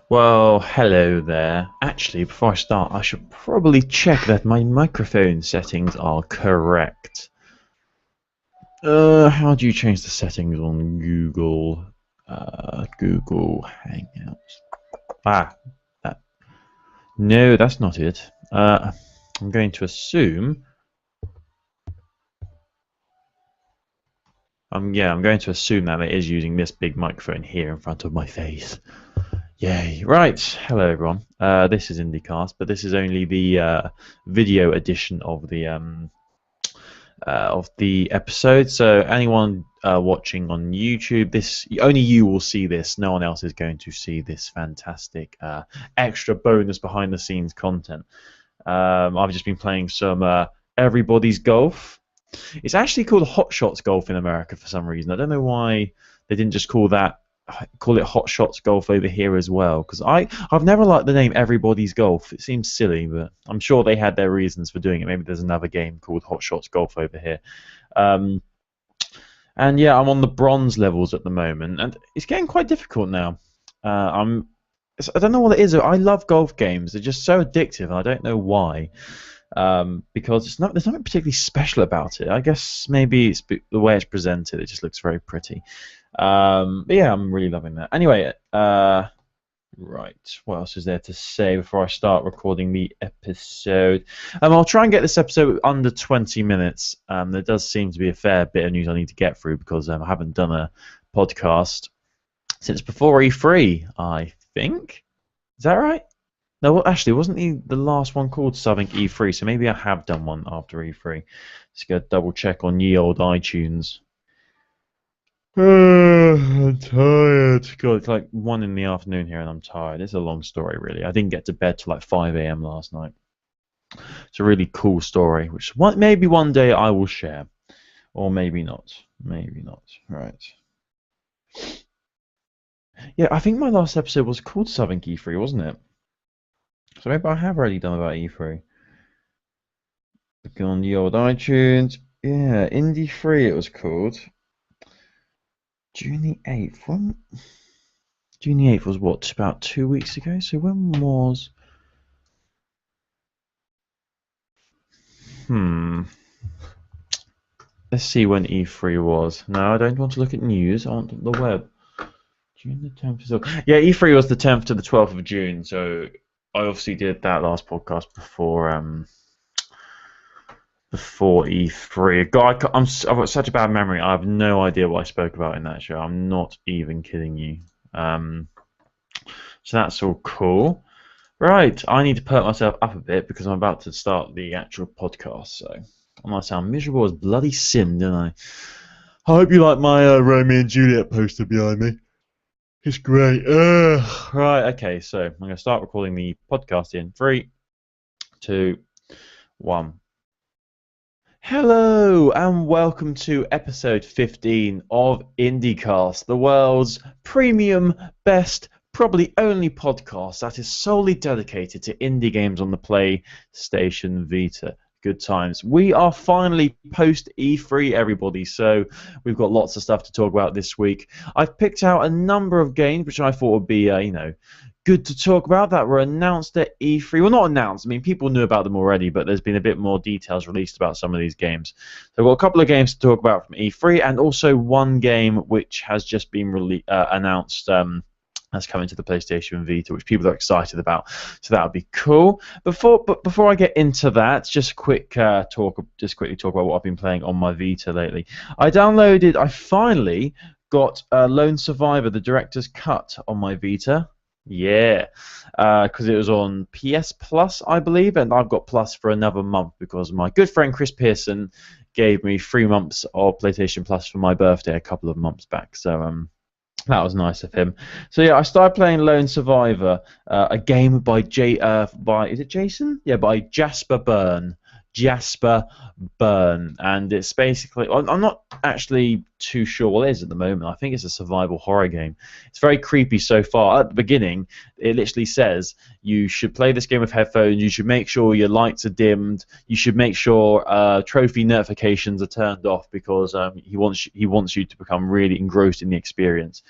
Well, hello there. Actually, before I start, I should probably check that my microphone settings are correct. How do you change the settings on Google? Google Hangouts. Ah, that. No, that's not it. I'm going to assume. I'm going to assume that it is using this big microphone here in front of my face. Yay! Right, hello everyone. This is IndieCast, but this is only the video edition of the episode. So anyone watching on YouTube, this only you will see this. No one else is going to see this fantastic extra bonus behind the scenes content. I've just been playing some Everybody's Golf. It's actually called Hot Shots Golf in America for some reason. I don't know why they didn't just call it Hot Shots Golf over here as well, because I've never liked the name Everybody's Golf. It seems silly, but I'm sure they had their reasons for doing it. Maybe there's another game called Hot Shots Golf over here. And yeah, I'm on the bronze levels at the moment, and it's getting quite difficult now. I don't know what it is. I love golf games. They're just so addictive, and I don't know why. Because there's nothing particularly special about it. I guess maybe it's the way it's presented. It just looks very pretty. But yeah, I'm really loving that. Anyway, right, what else is there to say before I start recording the episode? I'll try and get this episode under 20 minutes. There does seem to be a fair bit of news I need to get through because I haven't done a podcast since before E3, I think. Is that right? No, well, actually, wasn't the last one called something E3? So maybe I have done one after E3. Just go double check on ye old iTunes. I'm tired. God, it's like 1 in the afternoon here, and I'm tired. It's a long story, really. I didn't get to bed till like 5 a.m. last night. It's a really cool story, which maybe one day I will share, or maybe not. Maybe not. Right. Yeah, I think my last episode was called something E3, wasn't it? So maybe I have already done about E3. Look on the old iTunes. Yeah, Indie 3 it was called. June the 8th. June the 8th was what? About 2 weeks ago? So when was... Let's see when E3 was. No, I don't want to look at news. I want the web. June the 10th is... Yeah, E3 was the 10th to the 12th of June. So I obviously did that last podcast before E3. God, I've got such a bad memory. I have no idea what I spoke about in that show. I'm not even kidding you. So that's all cool. Right, I need to perk myself up a bit because I'm about to start the actual podcast. So I might sound miserable as bloody sin, don't I? I hope you like my Romeo and Juliet poster behind me. It's great. Right, okay, so I'm going to start recording the podcast in 3, 2, 1. Hello and welcome to episode 15 of IndieCast, the world's premium, best, probably only podcast that is solely dedicated to indie games on the PlayStation Vita. Good times. We are finally post E3, everybody, so we've got lots of stuff to talk about this week. I've picked out a number of games which I thought would be, good to talk about that were announced at E3. Well, not announced. I mean, people knew about them already, but there's been a bit more details released about some of these games. So I've got a couple of games to talk about from E3, and also one game which has just been announced that's coming to the PlayStation Vita, which people are excited about. So that would be cool. Before I get into that, just quickly talk about what I've been playing on my Vita lately. I finally got Lone Survivor: The Director's Cut on my Vita. Yeah, because it was on PS Plus, I believe, and I've got Plus for another month because my good friend Chris Pearson gave me 3 months of PlayStation Plus for my birthday a couple of months back. So that was nice of him. So yeah, I started playing Lone Survivor, a game by is it Jason? Yeah, by Jasper Byrne. And it's basically, I'm not actually too sure what it is at the moment. I think it's a survival horror game. It's very creepy so far. At the beginning, it literally says you should play this game with headphones, you should make sure your lights are dimmed, you should make sure trophy notifications are turned off because he wants you to become really engrossed in the experience.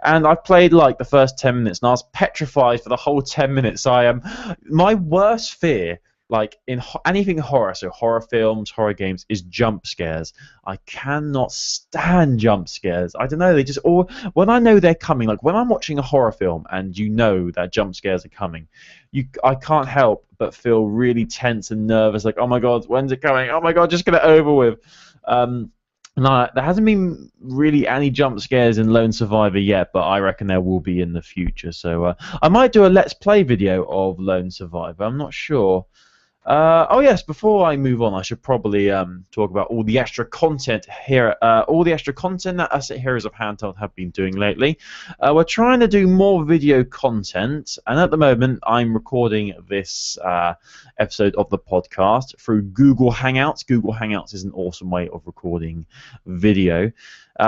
and I played like the first 10 minutes, and I was petrified for the whole 10 minutes. I am my worst fear, like in anything horror, so horror films, horror games, is jump scares. I cannot stand jump scares. I don't know, they just all, when I know they're coming, like when I'm watching a horror film and you know that jump scares are coming, I can't help but feel really tense and nervous, like, oh my god, when's it coming? Oh my god, just get it over with. No, there hasn't been really any jump scares in Lone Survivor yet, but I reckon there will be in the future. So I might do a Let's Play video of Lone Survivor. I'm not sure. Oh yes, before I move on, I should probably talk about all the extra content here, all the extra content that us at Heroes of Handheld have been doing lately. We're trying to do more video content, and at the moment I'm recording this episode of the podcast through Google Hangouts. Google Hangouts is an awesome way of recording video.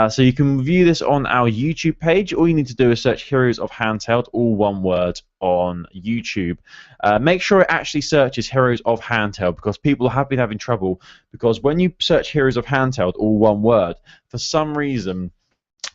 So you can view this on our YouTube page. All you need to do is search Heroes of Handheld, all one word, on YouTube. Make sure it actually searches Heroes of Handheld, because people have been having trouble, because when you search Heroes of Handheld, all one word, for some reason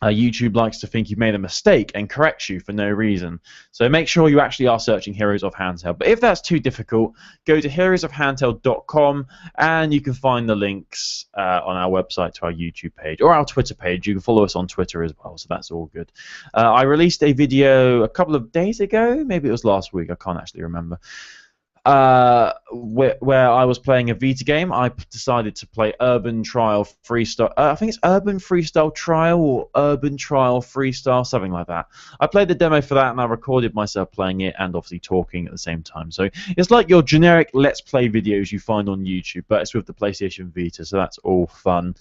YouTube likes to think you've made a mistake and corrects you for no reason. So make sure you actually are searching Heroes of Handheld. But if that's too difficult, go to heroesofhandheld.com and you can find the links on our website to our YouTube page or our Twitter page. You can follow us on Twitter as well, so that's all good. I released a video a couple of days ago, maybe it was last week, I can't actually remember, where I was playing a Vita game. I decided to play Urban Trial Freestyle. I think it's Urban Freestyle Trial or Urban Trial Freestyle, something like that. I played the demo for that, and I recorded myself playing it and obviously talking at the same time. So it's like your generic Let's Play videos you find on YouTube, but it's with the PlayStation Vita, so that's all fun.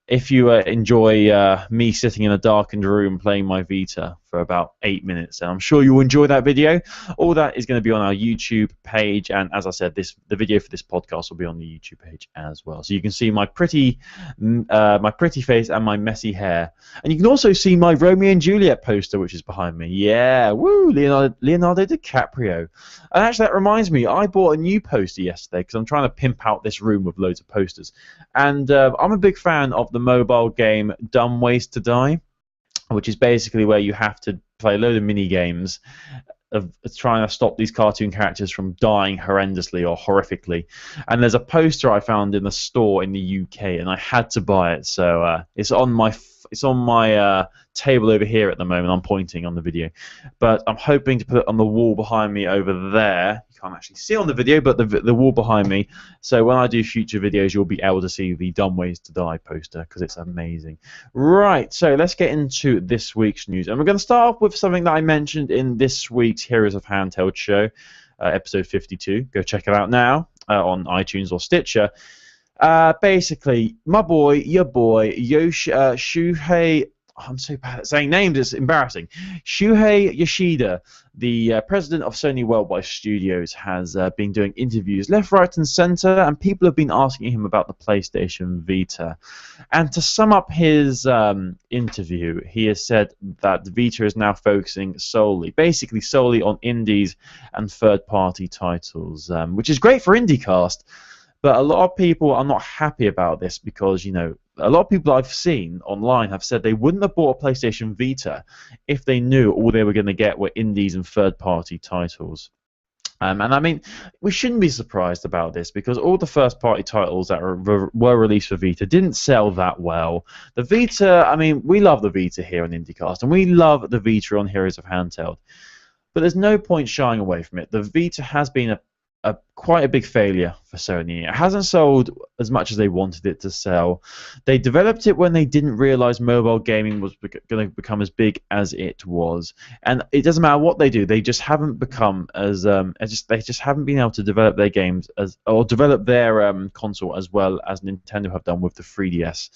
If you enjoy me sitting in a darkened room playing my Vita for about 8 minutes, and I'm sure you'll enjoy that video. All that is going to be on our YouTube page, and as I said, the video for this podcast will be on the YouTube page as well. So you can see my pretty face and my messy hair, and you can also see my Romeo and Juliet poster, which is behind me. Yeah, woo, Leonardo DiCaprio. And actually, that reminds me, I bought a new poster yesterday because I'm trying to pimp out this room with loads of posters, and I'm a big fan of the mobile game Dumb Ways to Die, which is basically where you have to play a load of mini games of trying to stop these cartoon characters from dying horrendously or horrifically. And there's a poster I found in the store in the UK, and I had to buy it. So it's on my table over here at the moment. I'm pointing on the video, but I'm hoping to put it on the wall behind me over there. You can't actually see on the video, but the wall behind me. So when I do future videos, you'll be able to see the Dumb Ways to Die poster, because it's amazing. Right, so let's get into this week's news, and we're going to start off with something that I mentioned in this week's Heroes of Handheld show, episode 52. Go check it out now on iTunes or Stitcher. Basically, your boy, Shuhei. I'm so bad at saying names, it's embarrassing. Shuhei Yoshida, the president of Sony Worldwide Studios, has been doing interviews left, right, and center, and people have been asking him about the PlayStation Vita. And to sum up his interview, he has said that the Vita is now focusing basically solely on indies and third-party titles, which is great for IndieCast. But a lot of people are not happy about this because, you know, a lot of people I've seen online have said they wouldn't have bought a PlayStation Vita if they knew all they were going to get were indies and third-party titles. And I mean, we shouldn't be surprised about this because all the first-party titles that were released for Vita didn't sell that well. The Vita, I mean, we love the Vita here on IndieCast, and we love the Vita on Heroes of Handheld. But there's no point shying away from it. The Vita has been quite a big failure for Sony. It hasn't sold as much as they wanted it to sell. They developed it when they didn't realize mobile gaming was going to become as big as it was. And it doesn't matter what they do, they just haven't become as they just haven't been able to develop their games or develop their console as well as Nintendo have done with the 3DS.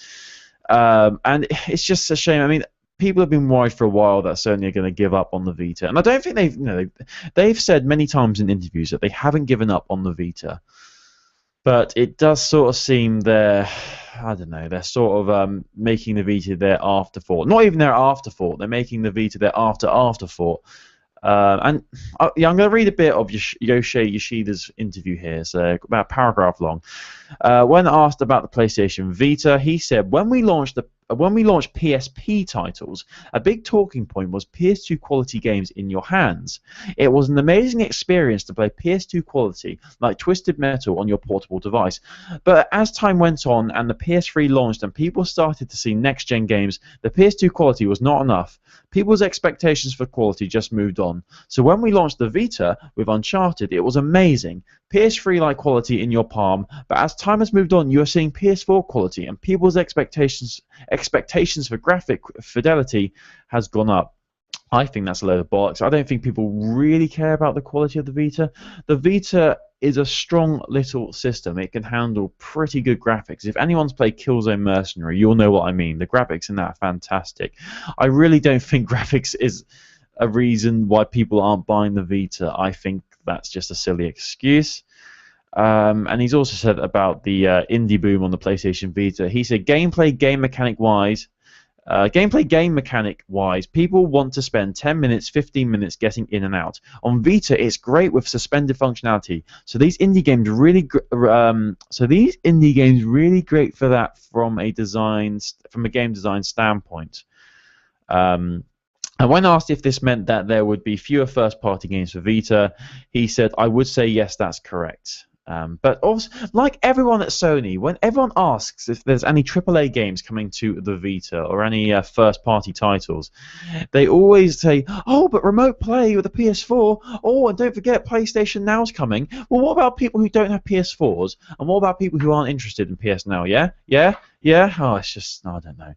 And it's just a shame. I mean, people have been worried for a while that Sony are going to give up on the Vita, and I don't think they've said many times in interviews that they haven't given up on the Vita, but it does sort of seem they're sort of making the Vita their afterthought. Not even their afterthought, they're making the Vita their afterthought. I'm going to read a bit of Yoshei Yoshida's interview here, so about a paragraph long. When asked about the PlayStation Vita, he said, "When we launched the when we launched PSP titles, a big talking point was PS2 quality games in your hands. It was an amazing experience to play PS2 quality like Twisted Metal on your portable device. But as time went on and the PS3 launched and people started to see next-gen games, the PS2 quality was not enough. People's expectations for quality just moved on. So when we launched the Vita with Uncharted, it was amazing. PS3-like quality in your palm, but as time has moved on, you are seeing PS4 quality, and people's expectations for graphic fidelity has gone up. I think that's a load of bollocks. I don't think people really care about the quality of the Vita. The Vita is a strong little system. It can handle pretty good graphics. If anyone's played Killzone Mercenary, you'll know what I mean. The graphics in that are fantastic. I really don't think graphics is a reason why people aren't buying the Vita. I think that's just a silly excuse. And he's also said about the indie boom on the PlayStation Vita. He said, game mechanic wise, people want to spend 10 minutes, 15 minutes getting in and out. On Vita, it's great with suspended functionality. So these indie games really great for that from a game design standpoint. And when asked if this meant that there would be fewer first-party games for Vita, he said, I would say yes, that's correct. But also, like everyone at Sony, when everyone asks if there's any AAA games coming to the Vita or any first-party titles, they always say, oh, but remote play with the PS4, oh, and don't forget PlayStation Now's coming. Well, what about people who don't have PS4s? And what about people who aren't interested in PS Now, yeah? Oh, it's just, I don't know.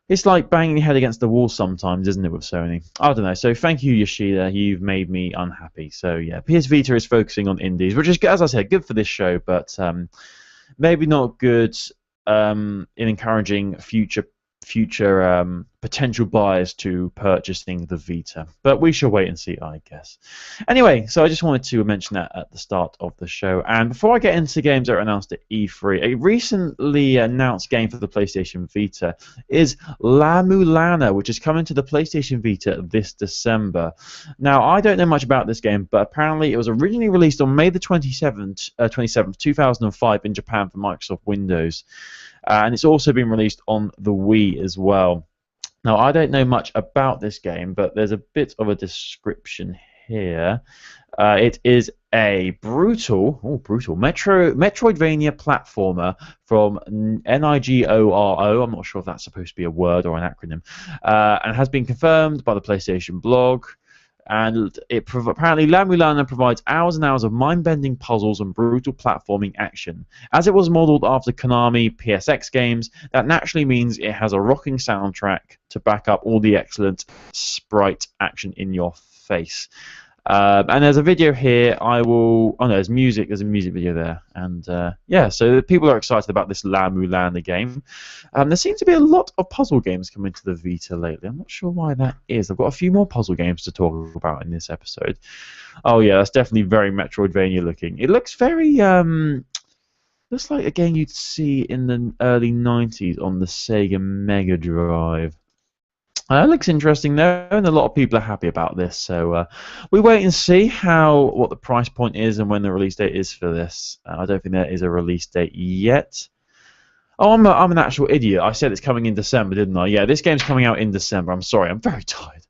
It's like banging your head against the wall sometimes, isn't it, with Sony? I don't know. So thank you, Yoshida. You've made me unhappy. So yeah, PS Vita is focusing on indies, which is, as I said, good for this show, but maybe not good in encouraging future potential buyers to purchasing the Vita. But we shall wait and see, I guess. Anyway, so I just wanted to mention that at the start of the show. And before I get into games that were announced at E3, a recently announced game for the PlayStation Vita is La Mulana, which is coming to the PlayStation Vita this December. Now, I don't know much about this game, but apparently it was originally released on May the 27th, 2005 in Japan for Microsoft Windows. And it's also been released on the Wii as well. Now, I don't know much about this game, but there's a bit of a description here. It is a brutal Metroidvania platformer from NIGORO. I'm not sure if that's supposed to be a word or an acronym. And has been confirmed by the PlayStation blog. And apparently La Mulana provides hours and hours of mind-bending puzzles and brutal platforming action. As it was modeled after Konami PSX games, that naturally means it has a rocking soundtrack to back up all the excellent sprite action in your face. And there's a video here. There's music. There's a music video there. And yeah, so people are excited about this La Mulana game. There seems to be a lot of puzzle games coming to the Vita lately. I'm not sure why that is. I've got a few more puzzle games to talk about in this episode. Oh yeah, that's definitely very Metroidvania looking. It looks very looks like a game you'd see in the early 90s on the Sega Mega Drive. It looks interesting though, and a lot of people are happy about this. So we wait and see what the price point is and when the release date is for this. I don't think there is a release date yet. Oh, I'm an actual idiot. I said it's coming in December, didn't I? Yeah, this game's coming out in December. I'm sorry, I'm very tired.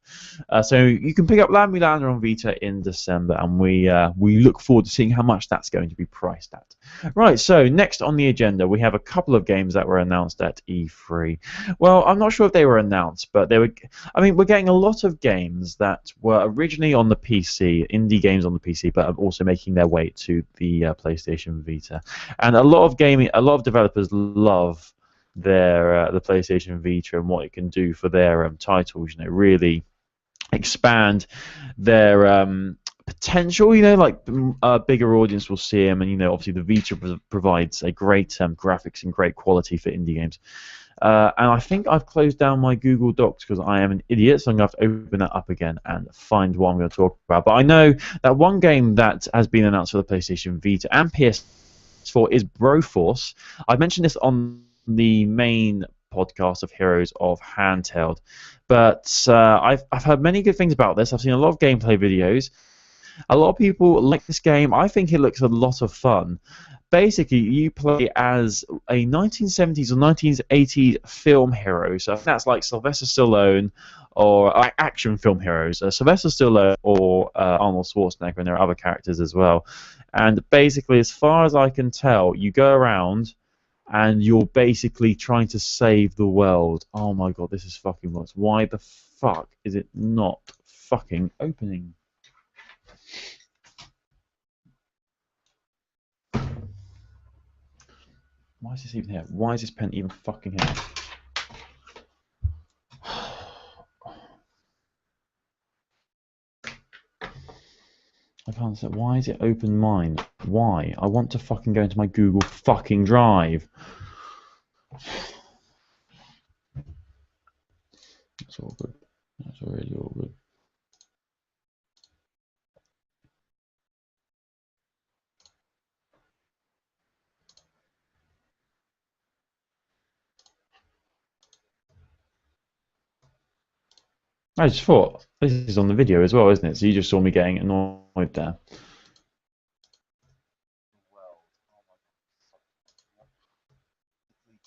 So you can pick up La Mulana on Vita in December, and we look forward to seeing how much that's going to be priced at. Right, so next on the agenda, we have a couple of games that were announced at E3. Well, I'm not sure if they were announced, but we're getting a lot of games that were originally on the PC, indie games on the PC, but are also making their way to the PlayStation Vita. And a lot of developers love the PlayStation Vita and what it can do for their titles. Really expand their potential. Like a bigger audience will see them, and obviously the Vita provides a great graphics and great quality for indie games. And I think I've closed down my Google Docs because I am an idiot, so I'm going to have to open that up again and find what I'm going to talk about. But I know that one game that has been announced for the PlayStation Vita and PS4 is Broforce. I've mentioned this on the main podcast of Heroes of Handheld, but I've heard many good things about this. I've seen a lot of gameplay videos. A lot of people like this game. I think it looks a lot of fun, basically you play as a 1970s or 1980s film hero. So I think that's like Sylvester Stallone or action film heroes. Sylvester Stallone or Arnold Schwarzenegger, and there are other characters as well. And basically, as far as I can tell, you go around and you're basically trying to save the world. Oh my god, this is fucking nuts. Why the fuck is it not fucking opening? Why is this even here? Why is this pen even fucking here? I can't understand. Why is it open mine? Why? I want to fucking go into my Google fucking Drive. That's all good. That's already all good. I just thought, this is on the video as well, isn't it? So you just saw me getting annoyed there.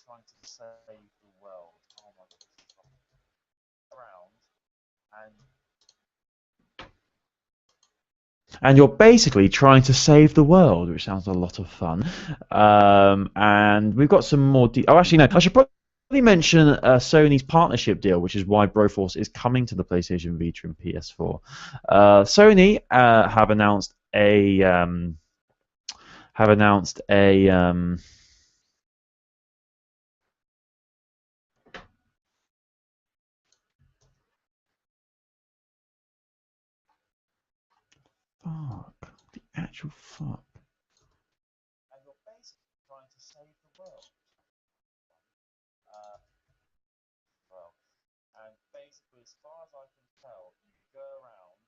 Trying to save the world. Oh my god. And you're basically trying to save the world, which sounds a lot of fun. And we've got some more. Oh, actually, no. I should probably mention Sony's partnership deal, which is why Broforce is coming to the PlayStation Vita and PS4. Sony have announced a fuck, the actual fuck. And you're basically trying to save the world. Well, and basically, as far as I can tell, you go around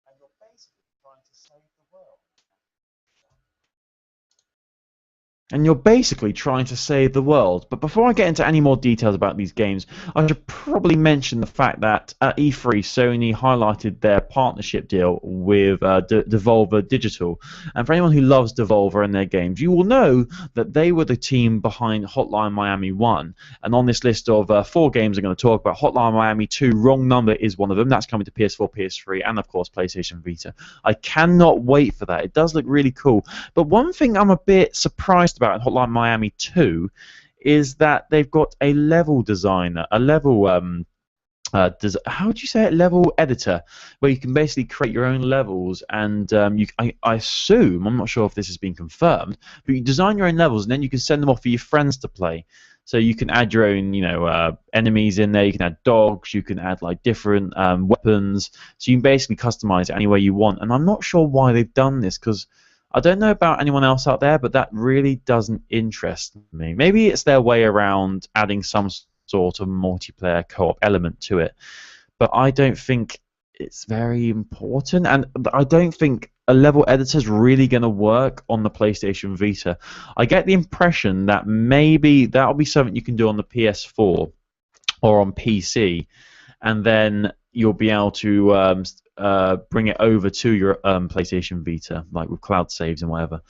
and you're basically trying to save the world. And you're basically trying to save the world. But before I get into any more details about these games, I should probably mention the fact that at E3, Sony highlighted their partnership deal with Devolver Digital. And for anyone who loves Devolver and their games, you will know that they were the team behind Hotline Miami 1. And on this list of 4 games I'm going to talk about, Hotline Miami 2, Wrong Number is one of them. That's coming to PS4, PS3, and of course PlayStation Vita. I cannot wait for that. It does look really cool. But one thing I'm a bit surprised about in Hotline Miami 2 is that they've got a level designer, a level how do you say it? Level editor, where you can basically create your own levels, and I assume, I'm not sure if this has been confirmed, but you design your own levels and then you can send them off for your friends to play. So you can add your own, enemies in there. You can add dogs. You can add like different weapons. So you can basically customize it any way you want. And I'm not sure why they've done this, because I don't know about anyone else out there, but that really doesn't interest me. Maybe it's their way around adding some sort of multiplayer co-op element to it, but I don't think it's very important, and I don't think a level editor is really going to work on the PlayStation Vita. I get the impression that maybe that'll be something you can do on the PS4 or on PC, and then you'll be able to bring it over to your PlayStation Vita, like with cloud saves and whatever.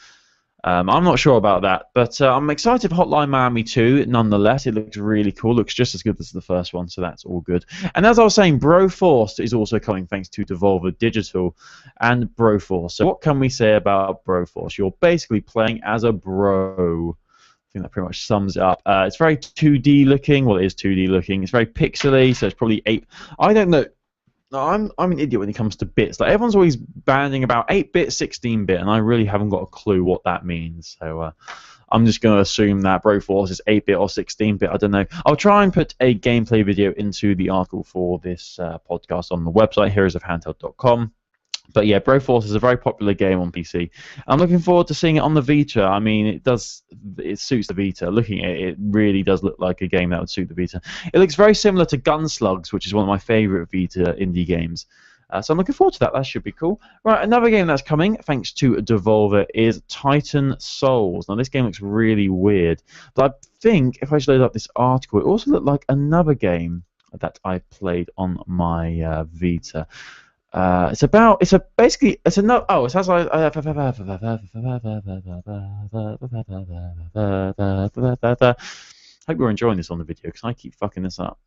I'm not sure about that, but I'm excited for Hotline Miami 2 nonetheless. It looks really cool. Looks just as good as the first one, so that's all good. And as I was saying, Broforce is also coming thanks to Devolver Digital and Broforce. So what can we say about Broforce? You're basically playing as a bro. I think that pretty much sums it up. It's very 2D looking. Well, it is 2D looking. It's very pixely, so it's probably 8. I don't know. I'm an idiot when it comes to bits. Like everyone's always banding about 8-bit, 16-bit, and I really haven't got a clue what that means. So I'm just going to assume that Broforce is 8-bit or 16-bit. I don't know. I'll try and put a gameplay video into the article for this podcast on the website, heroesofhandheld.com. But yeah, Broforce is a very popular game on PC. I'm looking forward to seeing it on the Vita. I mean, it suits the Vita. Looking at it, it really does look like a game that would suit the Vita. It looks very similar to Gunslugs, which is one of my favorite Vita indie games. So I'm looking forward to that. That should be cool. Right, another game that's coming, thanks to Devolver, is Titan Souls. Now, this game looks really weird. But I think, if I just load up this article, it also looked like another game that I played on my Vita. It's a no. Oh, it sounds like. Hope you're enjoying this on the video because I keep fucking this up.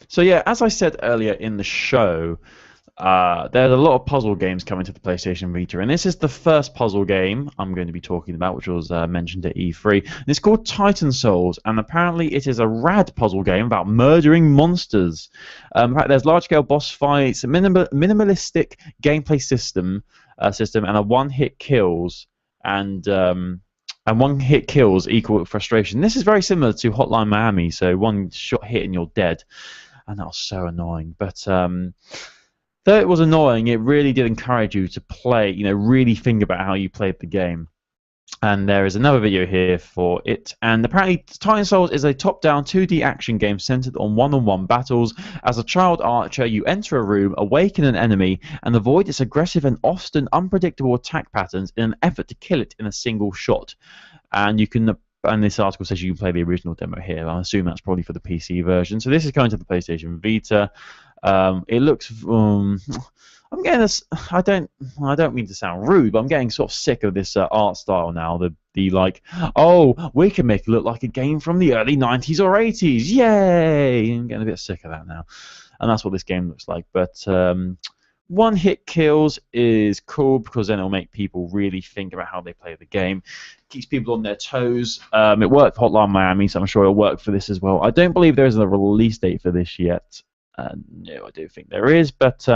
So yeah, as I said earlier in the show, there's a lot of puzzle games coming to the PlayStation Vita, and this is the first puzzle game I'm going to be talking about, which was mentioned at E3. And it's called Titan Souls, and apparently it is a rad puzzle game about murdering monsters. In fact, there's large-scale boss fights, a minimalistic gameplay system, and a one-hit kills, and one-hit kills equal frustration. This is very similar to Hotline Miami, so one shot hit and you're dead, and that was so annoying. But though it was annoying, it really did encourage you to play, really think about how you played the game. And there is another video here for it. And apparently, Titan Souls is a top-down 2D action game centered on one-on-one battles. As a child archer, you enter a room, awaken an enemy, and avoid its aggressive and often unpredictable attack patterns in an effort to kill it in a single shot. And you can. And this article says you can play the original demo here. I assume that's probably for the PC version. So this is coming to the PlayStation Vita. It looks. I'm getting this. I don't mean to sound rude, but I'm getting sort of sick of this art style now. The like, oh, we can make it look like a game from the early '90s or '80s. Yay! I'm getting a bit sick of that now, and that's what this game looks like. But one-hit kills is cool because then it'll make people really think about how they play the game. Keeps people on their toes. It worked for Hotline Miami, so I'm sure it'll work for this as well. I don't believe there is a release date for this yet. No, I do think there is, but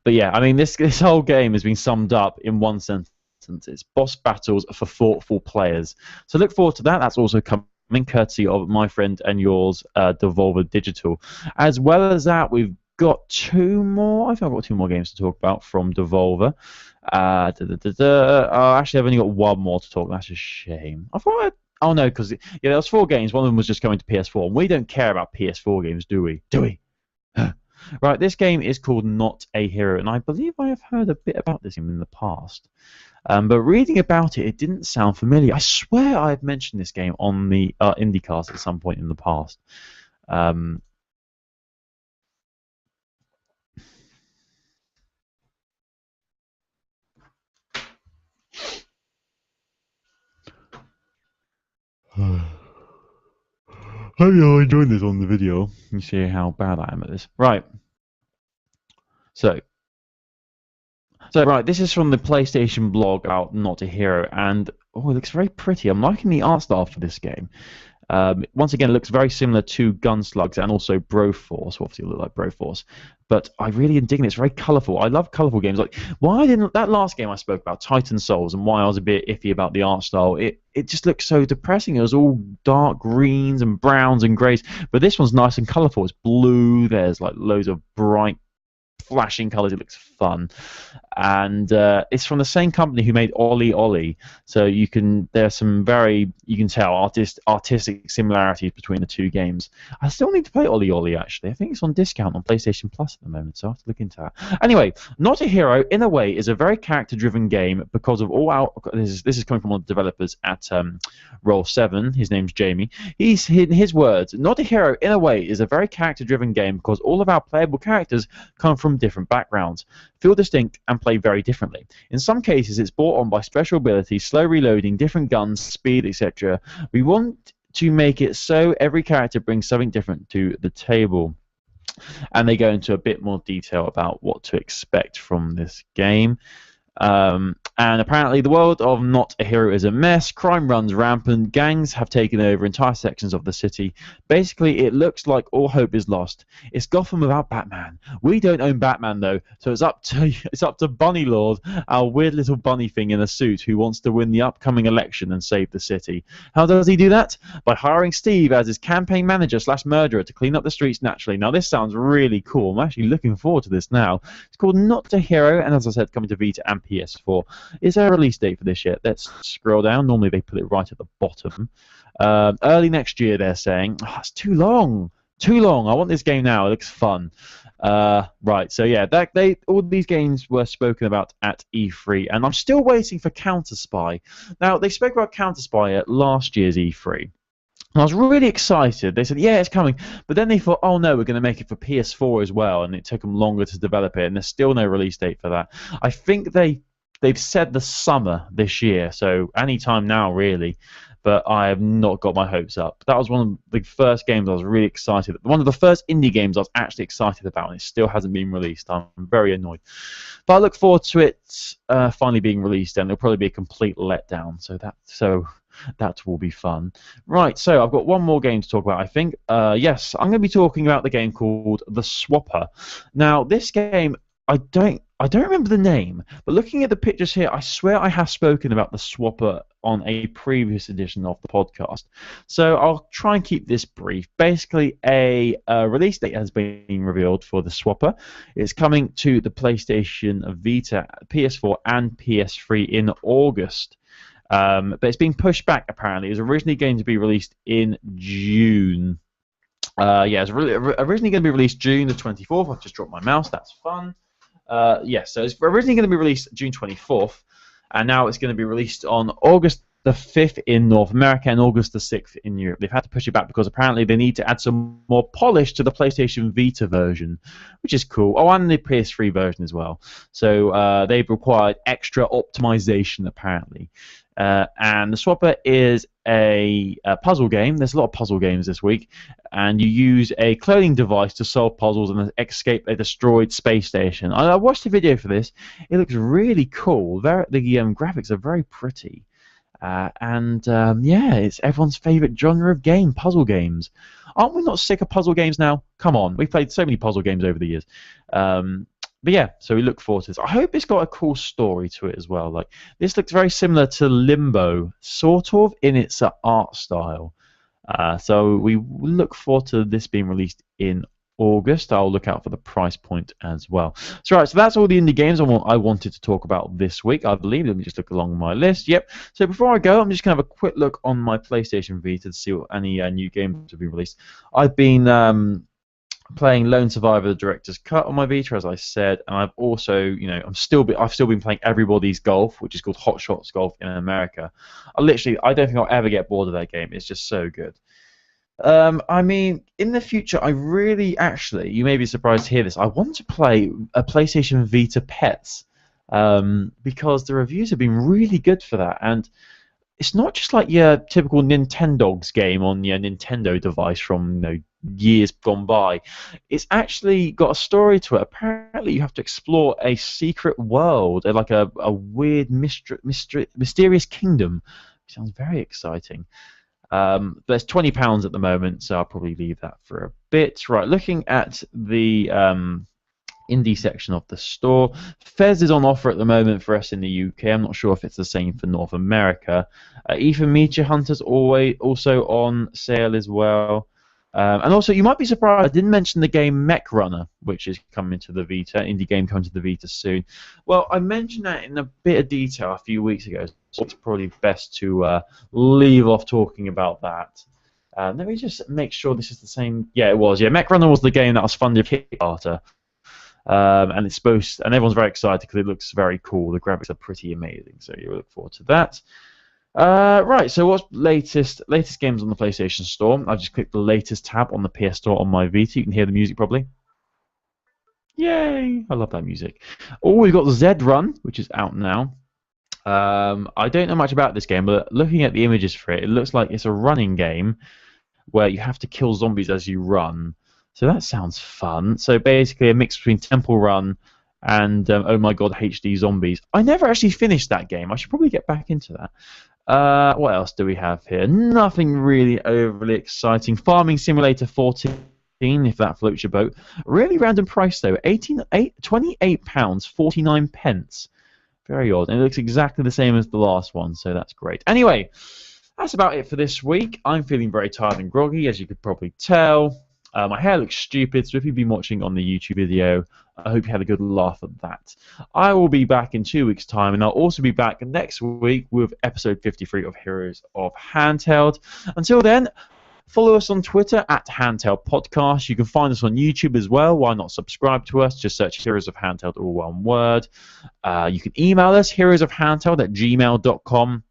yeah, I mean, this whole game has been summed up in one sentence. It's boss battles for thoughtful players. So look forward to that. That's also coming courtesy of my friend and yours, Devolver Digital. As well as that, we've got two more. I think I've got two more games to talk about from Devolver. Actually, I've only got one more to talk about. That's a shame. Oh no, because there was 4 games. One of them was just coming to PS4, and we don't care about PS4 games, do we? Do we? Right, this game is called Not a Hero, and I believe I have heard a bit about this game in the past. But reading about it, it didn't sound familiar. I swear I've mentioned this game on the IndieCast at some point in the past. Hope you're enjoying this on the video. You see how bad I am at this. Right. So right, this is from the PlayStation blog about Not a Hero, and it looks very pretty. I'm liking the art style for this game. Once again, it looks very similar to Gunslugs and also Broforce. Obviously, it looks like Broforce, but I really am digging it. It's very colourful. I love colourful games. Like, why didn't that last game I spoke about, Titan Souls, and why I was a bit iffy about the art style? It just looks so depressing. It was all dark greens and browns and greys, but this one's nice and colourful. It's blue. There's like loads of bright flashing colours. It looks fun, and it's from the same company who made Ollie Ollie. So there's some you can tell artistic similarities between the two games. I still need to play Ollie Ollie actually. I think it's on discount on PlayStation Plus at the moment, so I have to look into that. Anyway, Not a Hero in a way is a very character-driven game because of this is coming from one of the developers at Roll7. His name's Jamie. In his words, Not a Hero in a way is a very character-driven game because all of our playable characters come from different backgrounds, feel distinct, and play very differently. In some cases, it's brought on by special abilities, slow reloading, different guns, speed, etc. We want to make it so every character brings something different to the table. And they go into a bit more detail about what to expect from this game. And apparently the world of Not a Hero is a mess. Crime runs rampant. Gangs have taken over entire sections of the city. Basically, it looks like all hope is lost. It's Gotham without Batman. We don't own Batman though, so it's up to Bunny Lord, our weird little bunny thing in a suit who wants to win the upcoming election and save the city. How does he do that? By hiring Steve as his campaign manager / murderer to clean up the streets naturally. Now this sounds really cool. I'm actually looking forward to this now. It's called Not a Hero, and as I said, coming to Vita and PS4. Is there a release date for this yet? Let's scroll down. Normally they put it right at the bottom. Early next year, they're saying. Oh, that's too long. Too long. I want this game now. It looks fun. Right, so yeah, all these games were spoken about at E3, and I'm still waiting for Counter Spy. Now, they spoke about Counter Spy at last year's E3. And I was really excited. They said, yeah, it's coming. But then they thought, oh no, we're going to make it for PS4 as well. And it took them longer to develop it. And there's still no release date for that. I think they've said the summer this year. So any time now, really. But I have not got my hopes up. That was one of the first games I was really excited. One of the first indie games I was actually excited about. And it still hasn't been released. I'm very annoyed. But I look forward to it finally being released. And it'll probably be a complete letdown. So that will be fun. Right, so I've got one more game to talk about, I think. Yes, I'm going to be talking about the game called The Swapper. Now, this game, I don't remember the name, but looking at the pictures here, I swear I have spoken about The Swapper on a previous edition of the podcast. So I'll try and keep this brief. Basically, a release date has been revealed for The Swapper. It's coming to the PlayStation Vita, PS4, and PS3 in August. But it's been pushed back, apparently. It was originally going to be released in June. Yeah, it was originally going to be released June the 24th. I've just dropped my mouse. That's fun. Yes, so it's originally going to be released June 24th, and now it's going to be released on August the 5th in North America and August the 6th in Europe. They've had to push it back because apparently they need to add some more polish to the PlayStation Vita version, which is cool. Oh, and the PS3 version as well. So they've required extra optimization, apparently. And The Swapper is a puzzle game. There's a lot of puzzle games this week. And you use a cloning device to solve puzzles and escape a destroyed space station. I watched the video for this. It looks really cool. The graphics are very pretty. Yeah, it's everyone's favourite genre of game, puzzle games. Aren't we not sick of puzzle games now? Come on, we've played so many puzzle games over the years. But yeah, so we look forward to this. I hope it's got a cool story to it as well. Like, this looks very similar to Limbo, sort of, in its art style. So we look forward to this being released in August. I'll look out for the price point as well. So that's all the indie games I wanted to talk about this week, I believe. Let me just look along my list. Yep. So before I go, I'm just going to have a quick look on my PlayStation Vita to see what any new games have been released. I've been playing Lone Survivor: The Director's Cut on my Vita, as I said, and I've also, I've still been playing Everybody's Golf, which is called Hot Shots Golf in America. I don't think I'll ever get bored of that game. It's just so good. I mean, in the future, I really, actually, you may be surprised to hear this, I want to play a PlayStation Vita Pets, because the reviews have been really good for that, and it's not just like your typical Nintendogs game on your Nintendo device from years gone by. It's actually got a story to it. Apparently, you have to explore a secret world, like a weird, mysterious kingdom. Sounds very exciting. But it's £20 at the moment, so I'll probably leave that for a bit. Right, looking at the indie section of the store. Fez is on offer at the moment for us in the UK. I'm not sure if it's the same for North America. Ethan Meteor Hunter's also on sale as well. And also, you might be surprised, I didn't mention the game Mech Runner, which is coming to the Vita, indie game coming to the Vita soon. Well, I mentioned that in a bit of detail a few weeks ago, so it's probably best to leave off talking about that. Let me just make sure this is the same. Yeah, it was. Yeah, Mech Runner was the game that was funded Kickstarter. And it's and everyone's very excited because it looks very cool. The graphics are pretty amazing, so you look forward to that. Right, so what's latest games on the PlayStation Store? I've just clicked the latest tab on the PS Store on my Vita. You can hear the music probably. Yay! I love that music. Oh, we've got Zed Run, which is out now. I don't know much about this game, but looking at the images for it, it looks like it's a running game where you have to kill zombies as you run. So that sounds fun. So basically a mix between Temple Run and Oh My God HD Zombies. I never actually finished that game. I should probably get back into that. What else do we have here? Nothing really overly exciting. Farming Simulator 14, if that floats your boat. Really random price though. £28.49. Very odd. And it looks exactly the same as the last one, so that's great. Anyway, that's about it for this week. I'm feeling very tired and groggy, as you could probably tell. My hair looks stupid, so if you've been watching on the YouTube video, I hope you had a good laugh at that. I will be back in 2 weeks' time, and I'll also be back next week with episode 53 of Heroes of Handheld. Until then, Follow us on Twitter at Handheld Podcast. You can find us on YouTube as well. Why not subscribe to us? Just search Heroes of Handheld, all one word. You can email us, heroesofhandheld@gmail.com.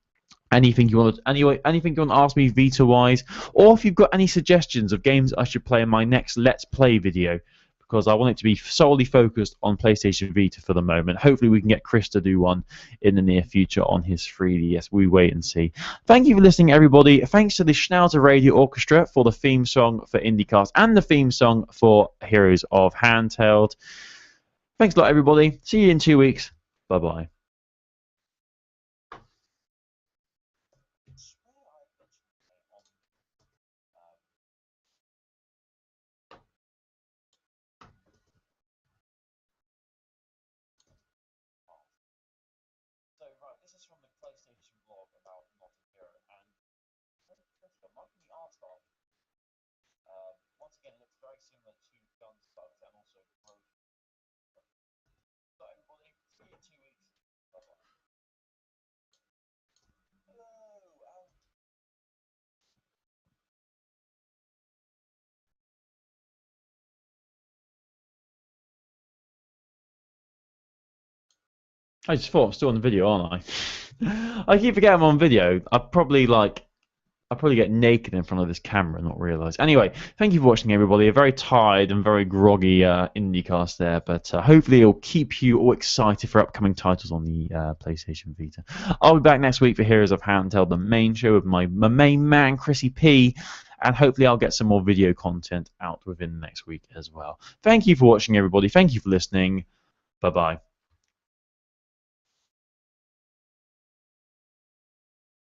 Anything you want to ask me Vita-wise, or if you've got any suggestions of games I should play in my next Let's Play video, because I want it to be solely focused on PlayStation Vita for the moment. Hopefully we can get Chris to do one in the near future on his 3DS. We wait and see. Thank you for listening, everybody. Thanks to the Schnauzer Radio Orchestra for the theme song for IndieCast and the theme song for Heroes of Handheld. Thanks a lot, everybody. See you in 2 weeks. Bye-bye. So, right, this is from the PlayStation blog about Notting Hill, and Mike in the art style, once again, looks very similar to Gunstar's and also Broforce. So, everybody, see you in 2 weeks. Bye-bye. Hello, I just thought I'm still on the video, aren't I? I keep forgetting I'm on video. I probably get naked in front of this camera and not realise. Anyway, thank you for watching, everybody. A very tired and very groggy IndieCast there, but hopefully it'll keep you all excited for upcoming titles on the PlayStation Vita. I'll be back next week for Heroes of Handheld, the main show with my main man, Chrissy P, and hopefully I'll get some more video content out within the next week as well. Thank you for watching, everybody. Thank you for listening. Bye-bye.